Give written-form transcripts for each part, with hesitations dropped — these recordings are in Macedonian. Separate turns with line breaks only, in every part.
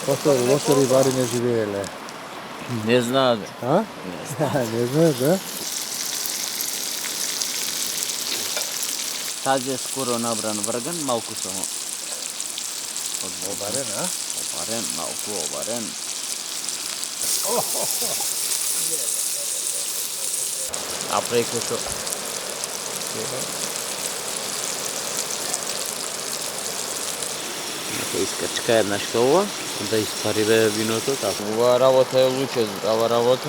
Лошо рибари не живееле.
Не знаат.
А? Не знаеш, да?
Тазе скоро набран врган, малку само.
Обарен, а?
Обарен, малку обарен. А преко што? Ако искачка една ова, да испариве виното, така. Ова работа е луче, здрава работа.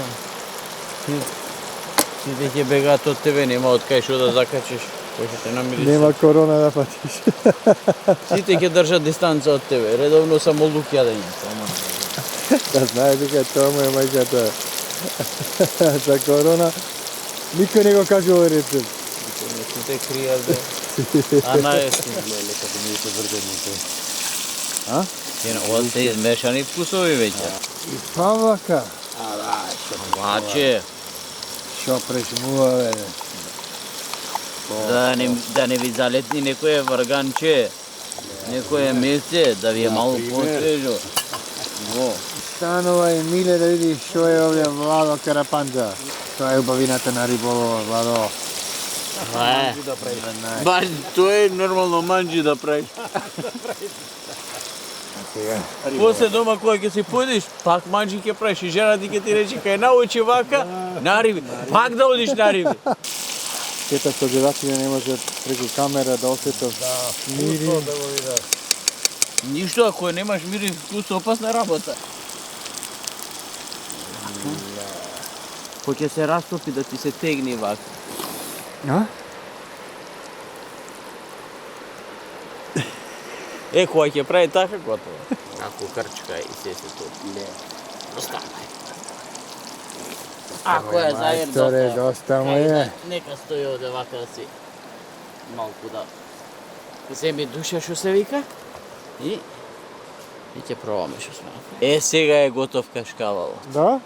Сите ќе бегаат од тебе, нема од кај што да закачиш. Кој ќе те намири?
Нема корона да патиш.
Сите ќе држат дистанца од тебе. Редовно само лук јадење.
Да знае дека тоа му е мајката. За корона никој не го кажа овој рецепт.
Не сите кријат бе. А најестин леле како ми се врганите.
А?
Ова се измешани вкусови веќе.
И павака.
Маче,
Шо прешмува, бе.
да не ви залетни некое врганче, некое месце, да ви е малку посвежо. Во.
Станува и Миле да види што е овде Владо Карапанџа. Тоа е убавината на риболова, Владо.
Баш тоа е нормално манџи да правиш. После дома кога ќе си појдеш, пак манџи ќе правиш и жена ти ќе ти рече кај научи вака, на риби, пак да одиш на риби.
Сета што гледачите не може преку камера да осетат мири.
Ништо ако немаш мирис вкус, опасна работа. Кој ќе се растопи да ти се тегни вака.
А?
Кога ќе прави така, готово. Ако крчка и се топи. Не. Оставај. Ако е зајер,
Доста му е.
Нека стои овде вака да си малку да земи душа што се вика и ќе пробаме што сме. Сега е готов кашкавал.
Да?